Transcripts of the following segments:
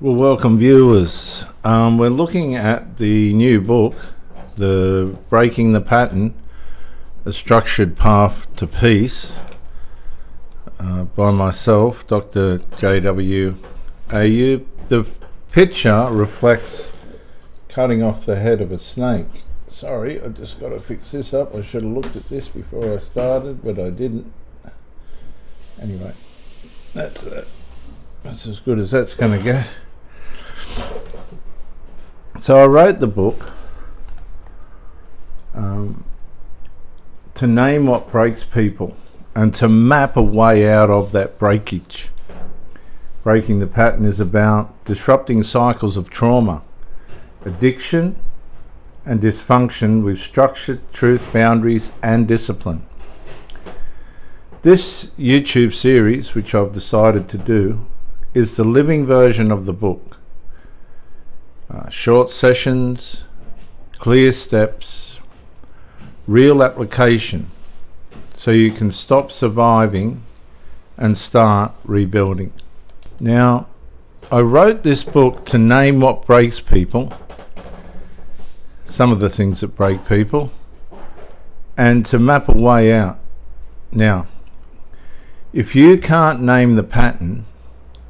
Well, welcome viewers. We're looking at the new book, The Breaking the Pattern, A Structured Path to Peace, by myself, Dr. J.W. Ayub. The picture reflects cutting off the head of a snake. Sorry, I just got to fix this up. I should have looked at this before I started, but I didn't. Anyway, that's it. That's as good as that's going to get. So I wrote the book to name what breaks people and to map a way out of that breakage. Breaking the pattern is about disrupting cycles of trauma, addiction and dysfunction with structure, truth, boundaries and discipline. This YouTube series, which I've decided to do, is the living version of the book. Short sessions, clear steps, real application, so you can stop surviving and start rebuilding. Now, I wrote this book to name what breaks people, some of the things that break people, and to map a way out. Now, if you can't name the pattern,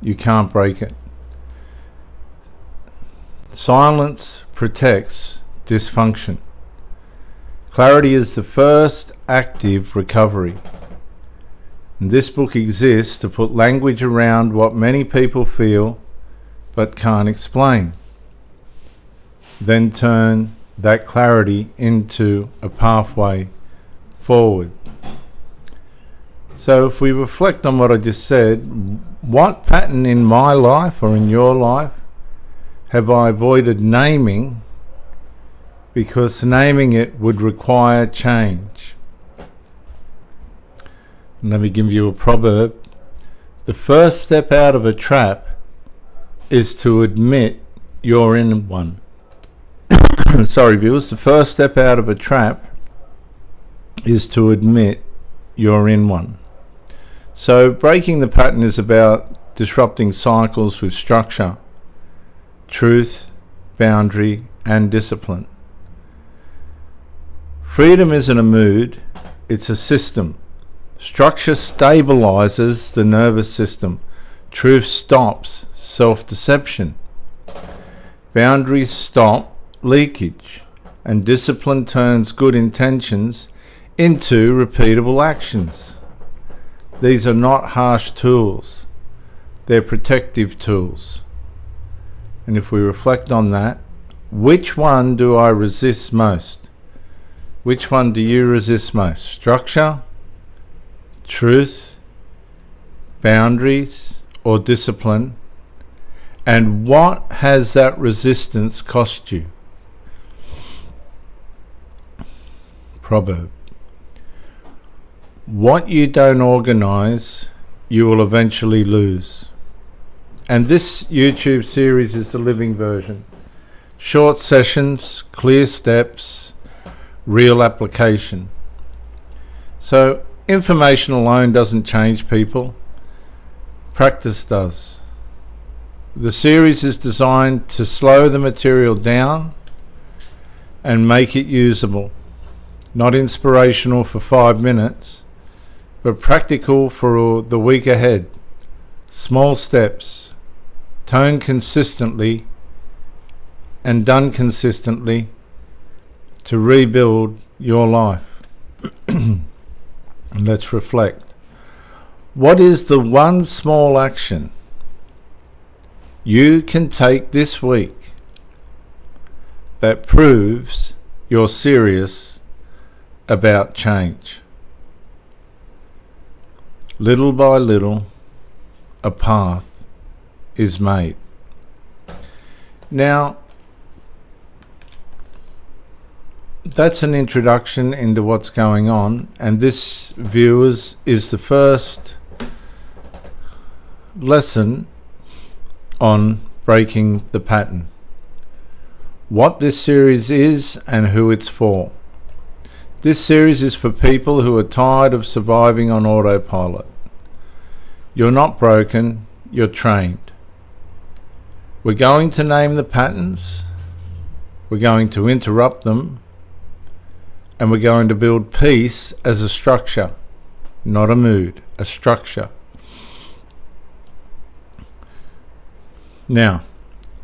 you can't break it. Silence protects dysfunction. Clarity is the first active recovery. And this book exists to put language around what many people feel but can't explain. Then turn that clarity into a pathway forward. So if we reflect on what I just said, what pattern in my life or in your life have I avoided naming because naming it would require change? And let me give you a proverb. The first step out of a trap is to admit you're in one. Sorry viewers, the first step out of a trap is to admit you're in one. So breaking the pattern is about disrupting cycles with structure, truth, boundary, and discipline. Freedom isn't a mood, it's a system. Structure stabilizes the nervous system. Truth stops self-deception. Boundaries stop leakage. And discipline turns good intentions into repeatable actions. These are not harsh tools, they're protective tools. And if we reflect on that, which one do I resist most? Which one do you resist most? Structure, truth, boundaries, or discipline? And what has that resistance cost you? Proverb. What you don't organize, you will eventually lose. And this YouTube series is the living version. Short sessions, clear steps, real application. So information alone doesn't change people. Practice does. The series is designed to slow the material down and make it usable. Not inspirational for 5 minutes, but practical for the week ahead. Small steps. Tone consistently and done consistently to rebuild your life. And let's reflect. What is the one small action you can take this week that proves you're serious about change? Little by little, a path is made. Now, that's an introduction into what's going on, and this, viewers, is the first lesson on breaking the pattern. What this series is and who it's for. This series is for people who are tired of surviving on autopilot. You're not broken, you're trained. We're going to name the patterns, we're going to interrupt them, and we're going to build peace as a structure, not a mood, a structure. Now,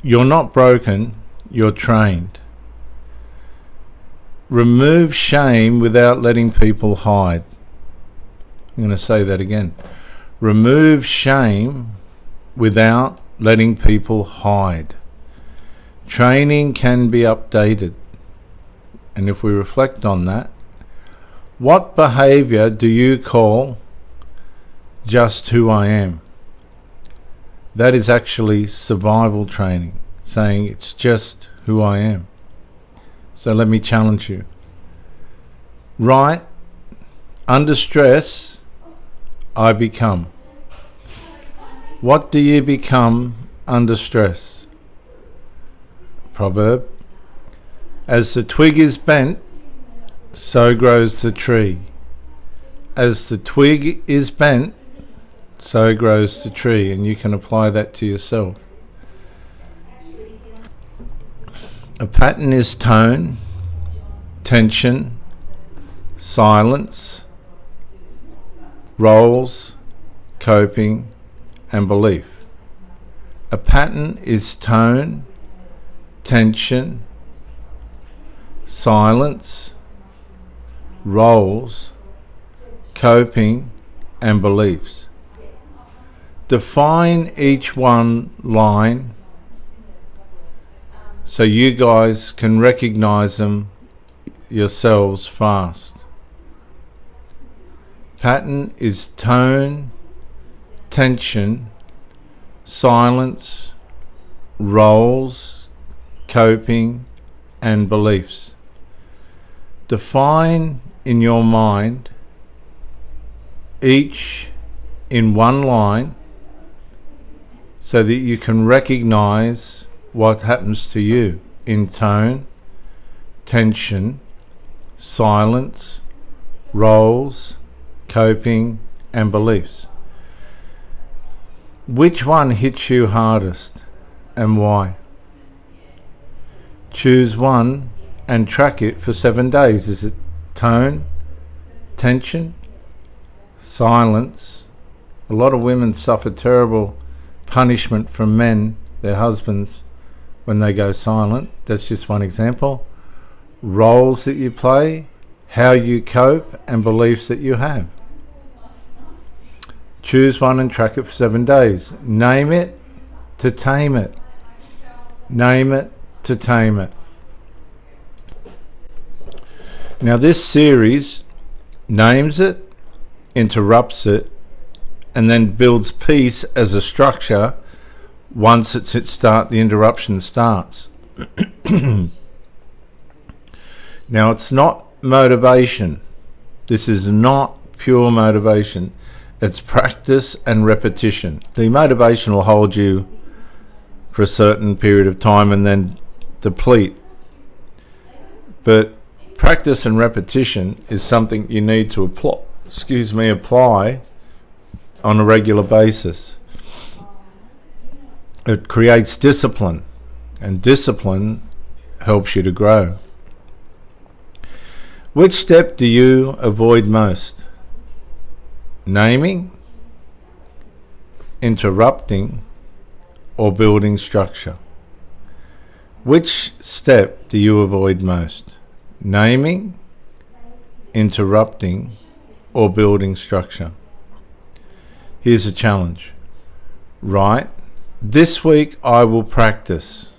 you're not broken, you're trained. Remove shame without letting people hide. I'm going to say that again. Remove shame without letting people hide. Training can be updated. And if we reflect on that, what behavior do you call just who I am? That is actually survival training, saying it's just who I am. So let me challenge you. Write, under stress, I become. What do you become under stress? Proverb. As the twig is bent, so grows the tree. As the twig is bent, so grows the tree. And you can apply that to yourself. A pattern is tone, tension, silence, roles, coping, and belief. A pattern is tone, tension, silence, roles, coping, and beliefs. Define each one line so you guys can recognize them yourselves fast. Pattern is tone, tension, silence, roles, coping, and beliefs. Define in your mind each in one line so that you can recognize what happens to you in tone, tension, silence, roles, coping, and beliefs. Which one hits you hardest and why? Choose one and track it for 7 days. Is it tone, tension, silence? A lot of women suffer terrible punishment from men, their husbands, when they go silent. That's just one example. Roles that you play, how you cope, and beliefs that you have. Choose one and track it for 7 days. Name it to tame it. Name it to tame it. Now this series names it, interrupts it, and then builds peace as a structure once the interruption starts. Now it's not motivation. This is not pure motivation. It's practice and repetition. The motivation will hold you for a certain period of time and then deplete. But practice and repetition is something you need to apply on a regular basis. It creates discipline, and discipline helps you to grow. Which step do you avoid most? Naming, interrupting, or building structure? Which step do you avoid most? Naming, interrupting, or building structure? Here's a challenge. Write, this week I will practice.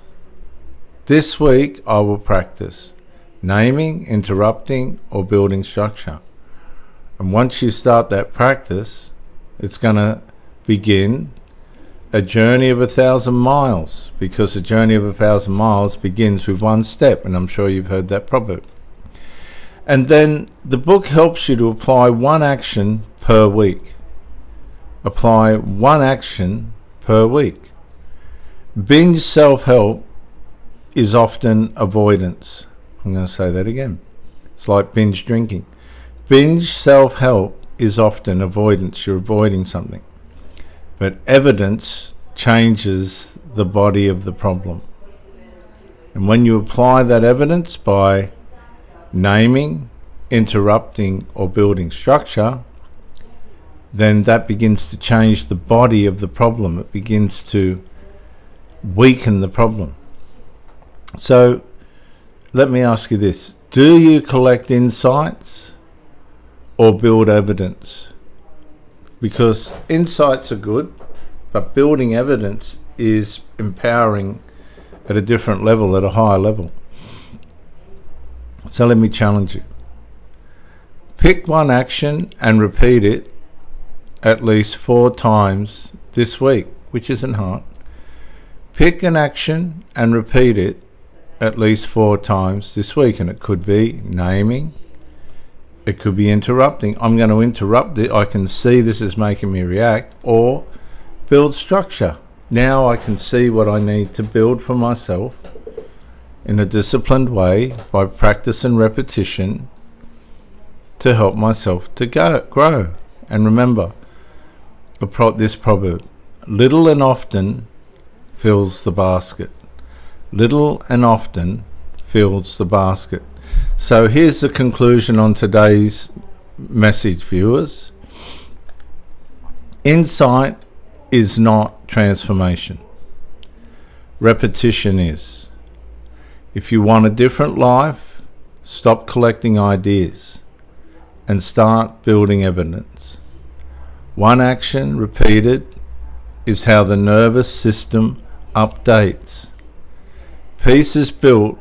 This week I will practice naming, interrupting, or building structure. And once you start that practice, it's going to begin a journey of 1,000 miles, because a journey of 1,000 miles begins with one step, and I'm sure you've heard that proverb. And then the book helps you to apply one action per week. Apply one action per week. Binge self-help is often avoidance. I'm going to say that again. It's like binge drinking. Binge self-help is often avoidance. You're avoiding something. But evidence changes the body of the problem. And when you apply that evidence by naming, interrupting, or building structure, then that begins to change the body of the problem. It begins to weaken the problem. So let me ask you this. Do you collect insights or build evidence? Because insights are good, but building evidence is empowering at a different level, at a higher level. So let me challenge you. Pick one action and repeat it at least 4 times this week, which isn't hard. Pick an action and repeat it at least 4 times this week, and it could be naming, it could be interrupting. I'm going to interrupt it. I can see this is making me react. Or build structure. Now I can see what I need to build for myself in a disciplined way by practice and repetition to help myself to grow. And remember this proverb: little and often fills the basket. Little and often fills the basket. So here's the conclusion on today's message, viewers. Insight is not transformation. Repetition is. If you want a different life, stop collecting ideas and start building evidence. One action repeated is how the nervous system updates. Peace is built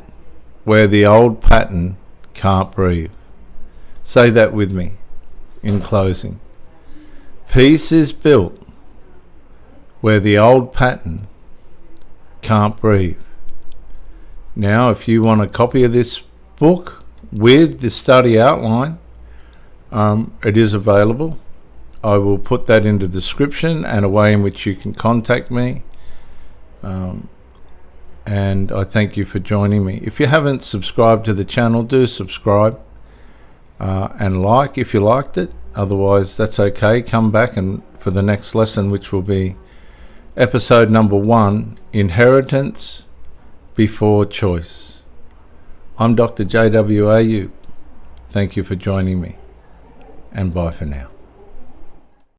where the old pattern can't breathe. Say that with me in closing. Peace is built where the old pattern can't breathe. Now, if you want a copy of this book with the study outline, it is available. I will put that in the description and a way in which you can contact me. And I thank you for joining me. If you haven't subscribed to the channel, do subscribe and like if you liked it. Otherwise, that's okay. Come back and for the next lesson, which will be episode number 1, Inheritance Before Choice. I'm Dr. J.W. Ayub. Thank you for joining me, and bye for now.